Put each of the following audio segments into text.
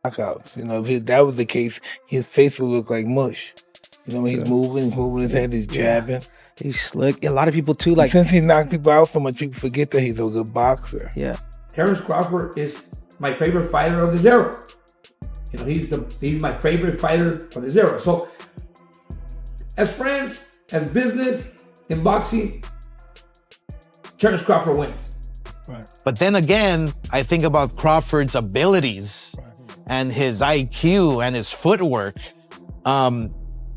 knockouts. You know, if that was the case, his face would look like mush. You know, when he's moving his head, he's jabbing. He's slick. A lot of people too, like, since he knocked people out so much, people forget that he's a good boxer. Yeah. Terence Crawford is my favorite fighter of this era. You know, he's my favorite fighter of this era. So, as friends, as business, in boxing, Terence Crawford wins. Right. But then again, I think about Crawford's abilities and his IQ and his footwork,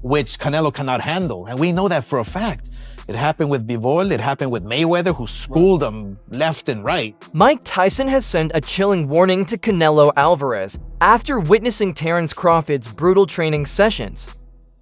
which Canelo cannot handle. And we know that for a fact. It happened with Bivol, it happened with Mayweather, who schooled him left and right. Mike Tyson has sent a chilling warning to Canelo Alvarez after witnessing Terence Crawford's brutal training sessions.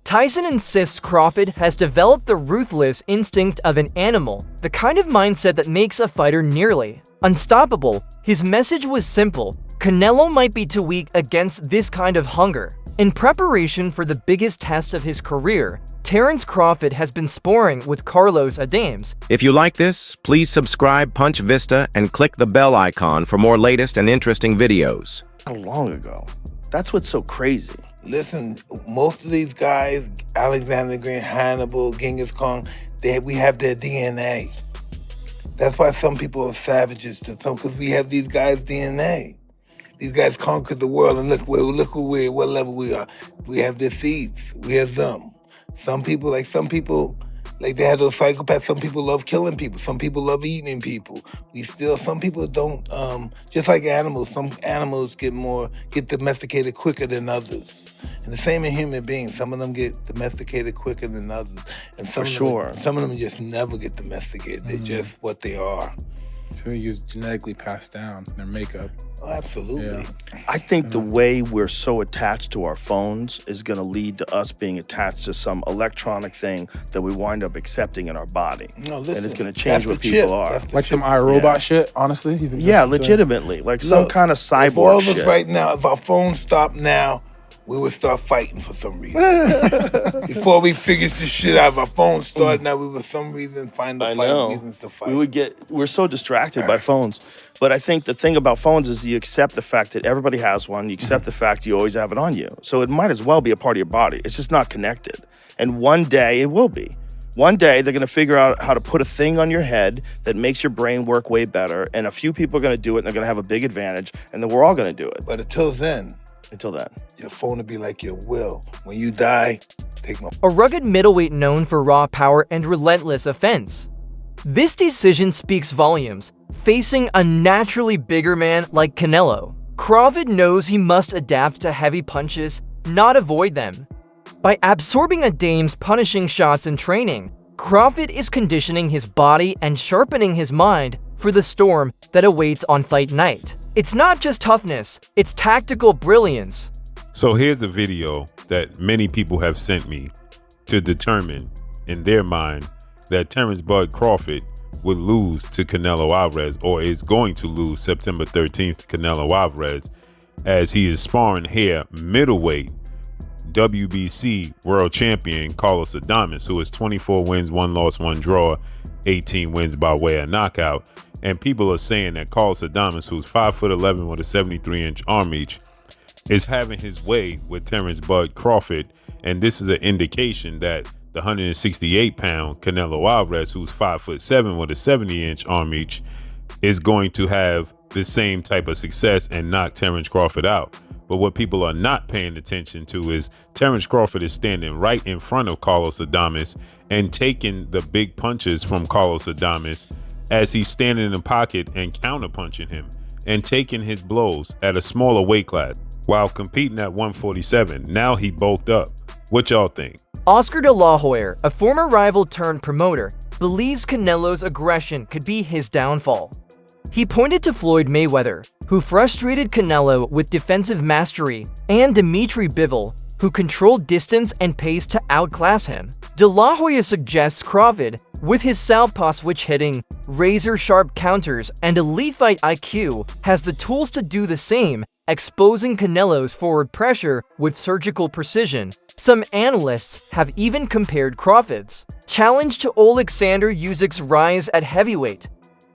Tyson insists Crawford has developed the ruthless instinct of an animal, the kind of mindset that makes a fighter nearly unstoppable. His message was simple: Canelo might be too weak against this kind of hunger. In preparation for the biggest test of his career, Terence Crawford has been sparring with Carlos Adames. If you like this, please subscribe Punch Vista and click the bell icon for more latest and interesting videos. How long ago? That's what's so crazy. Listen, most of these guys, Alexander Green, Hannibal, Genghis Khan, we have their DNA. That's why some people are savages to some, because we have these guys' DNA. These guys conquered the world, and look what level we are. We have their seeds. We have them. Some people, they have those psychopaths. Some people love killing people. Some people love eating people. Some people don't, just like animals, some animals get domesticated quicker than others. And the same in human beings. Some of them get domesticated quicker than others. And some of them just never get domesticated. They're just what they are. So you're genetically passed down, their makeup. Oh, absolutely. Yeah. I think the way we're so attached to our phones is going to lead to us being attached to some electronic thing that we wind up accepting in our body. No, listen, and it's going to change what people are. Like some iRobot shit, honestly? Yeah, legitimately. Like some kind of cyborg shit. If all of us right now, if our phones stop now, we would start fighting for some reason. Before we figured this shit out, if our phones started now, we would for some reason find reasons to fight. We're so distracted by phones. But I think the thing about phones is you accept the fact that everybody has one. You accept the fact you always have it on you. So it might as well be a part of your body. It's just not connected. And one day it will be. One day they're going to figure out how to put a thing on your head that makes your brain work way better. And a few people are going to do it, and they're going to have a big advantage. And then we're all going to do it. But until then, your phone will be like your will. When you die, take my... A rugged middleweight known for raw power and relentless offense. This decision speaks volumes. Facing a naturally bigger man like Canelo, Crawford knows he must adapt to heavy punches, not avoid them. By absorbing Adames' punishing shots in training, Crawford is conditioning his body and sharpening his mind for the storm that awaits on fight night. It's not just toughness, it's tactical brilliance. So here's a video that many people have sent me to determine in their mind that Terence Bud Crawford would lose to Canelo Alvarez, or is going to lose September 13th to Canelo Alvarez, as he is sparring here middleweight WBC world champion Carlos Adames, who is 24 wins, 1 loss, 1 draw, 18 wins by way of knockout. And people are saying that Carlos Adames, who's 5'11" with a 73-inch arm reach, is having his way with Terence Bud Crawford. And this is an indication that the 168-pound Canelo Alvarez, who's 5'7" with a 70-inch arm reach, is going to have the same type of success and knock Terence Crawford out. But what people are not paying attention to is Terence Crawford is standing right in front of Carlos Adames and taking the big punches from Carlos Adames as he's standing in the pocket and counterpunching him and taking his blows at a smaller weight class while competing at 147. Now he bulked up. What y'all think? Oscar de la Hoya, a former rival turned promoter, believes Canelo's aggression could be his downfall. He pointed to Floyd Mayweather, who frustrated Canelo with defensive mastery, and Dimitri Bivol, who controlled distance and pace to outclass him. De La Hoya suggests Crawford, with his southpaw switch hitting, razor-sharp counters, and elite fight IQ, has the tools to do the same, exposing Canelo's forward pressure with surgical precision. Some analysts have even compared Crawford's challenge to Alexander Usyk's rise at heavyweight.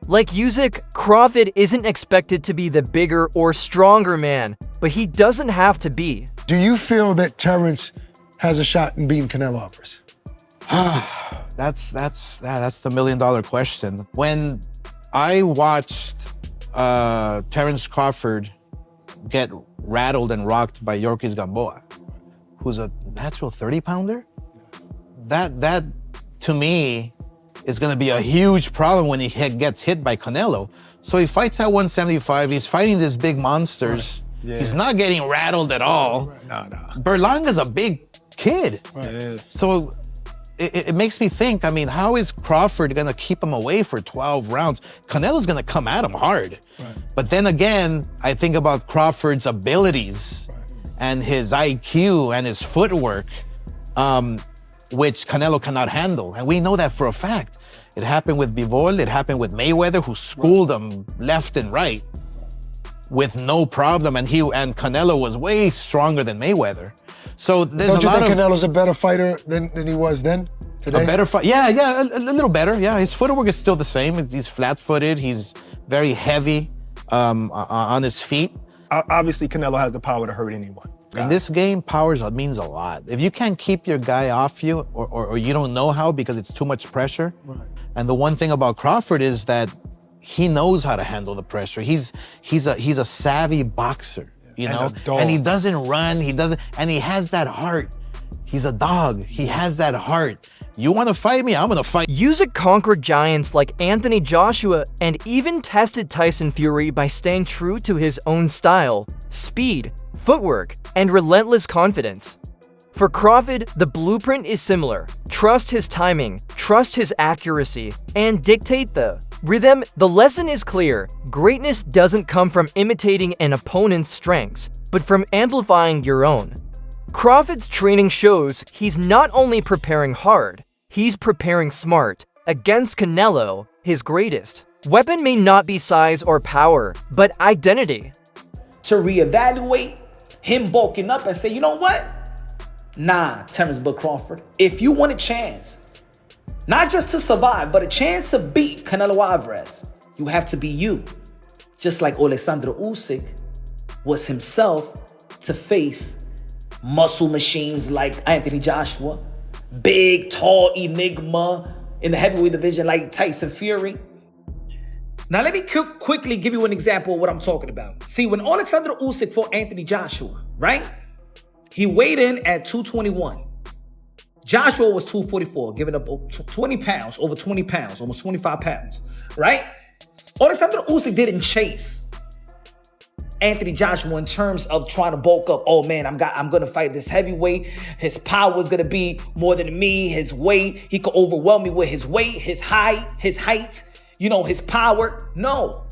Like Usyk, Crawford isn't expected to be the bigger or stronger man, but he doesn't have to be. Do you feel that Terence has a shot in beating Canelo Alvarez? That's the million-dollar question. When I watched Terence Crawford get rattled and rocked by Yorkis Gamboa, who's a natural 30-pounder, that to me is going to be a huge problem when he gets hit by Canelo. So he fights at 175. He's fighting these big monsters. Right. Yeah. He's not getting rattled at all. Right. No. Berlanga's a big kid. Right. Yeah. So it makes me think, I mean, how is Crawford going to keep him away for 12 rounds? Canelo's going to come at him hard. Right. But then again, I think about Crawford's abilities and his IQ and his footwork, which Canelo cannot handle. And we know that for a fact. It happened with Bivol, it happened with Mayweather, who schooled him left and right with no problem. And Canelo was way stronger than Mayweather. So there's Don't you think Canelo's a better fighter than he was then, today? A better fighter, yeah, a little better, yeah. His footwork is still the same. He's flat-footed, he's very heavy on his feet. Obviously, Canelo has the power to hurt anyone. In this game, power means a lot. If you can't keep your guy off you, or you don't know how because it's too much pressure. Right. And the one thing about Crawford is that he knows how to handle the pressure. He's a savvy boxer, you know? And he doesn't run, and he has that heart. He's a dog, he has that heart. You wanna fight me, I'm gonna fight. Usyk conquered giants like Anthony Joshua and even tested Tyson Fury by staying true to his own style, speed, footwork, and relentless confidence. For Crawford, the blueprint is similar. Trust his timing, trust his accuracy, and dictate the rhythm. The lesson is clear. Greatness doesn't come from imitating an opponent's strengths, but from amplifying your own. Crawford's training shows he's not only preparing hard, he's preparing smart against Canelo, his greatest. Weapon may not be size or power, but identity. To reevaluate him bulking up and say, you know what? Nah, Terence Crawford, if you want a chance, not just to survive, but a chance to beat Canelo Alvarez, you have to be you. Just like Alexander Usyk was himself to face muscle machines like Anthony Joshua, big, tall enigma in the heavyweight division like Tyson Fury. Now, let me quickly give you an example of what I'm talking about. See, when Alexander Usyk fought Anthony Joshua, right? He weighed in at 221. Joshua was 244, giving up 20 pounds, over 20 pounds, almost 25 pounds, right? Alexander Usyk didn't chase Anthony Joshua in terms of trying to bulk up. Oh man, I'm gonna fight this heavyweight. His power is gonna be more than me. His weight, he could overwhelm me with his weight, his height, you know, his power. No,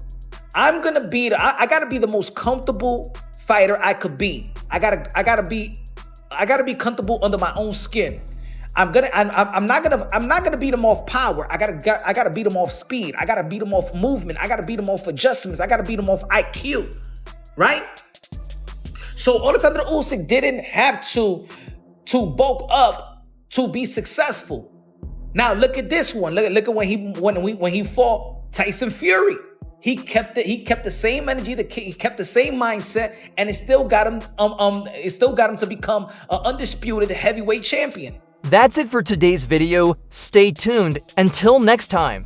I'm gonna be. I gotta be the most comfortable fighter I could be. I gotta be comfortable under my own skin. I'm not gonna beat him off power. I gotta beat him off speed. I gotta beat him off movement. I gotta beat him off adjustments. I gotta beat him off IQ. Right? So Alexander Usyk didn't have to bulk up to be successful. Now look at this one. Look at when he fought Tyson Fury. He kept the same energy, he kept the same mindset, and it still got him to become an undisputed heavyweight champion. That's it for today's video. Stay tuned. Until next time.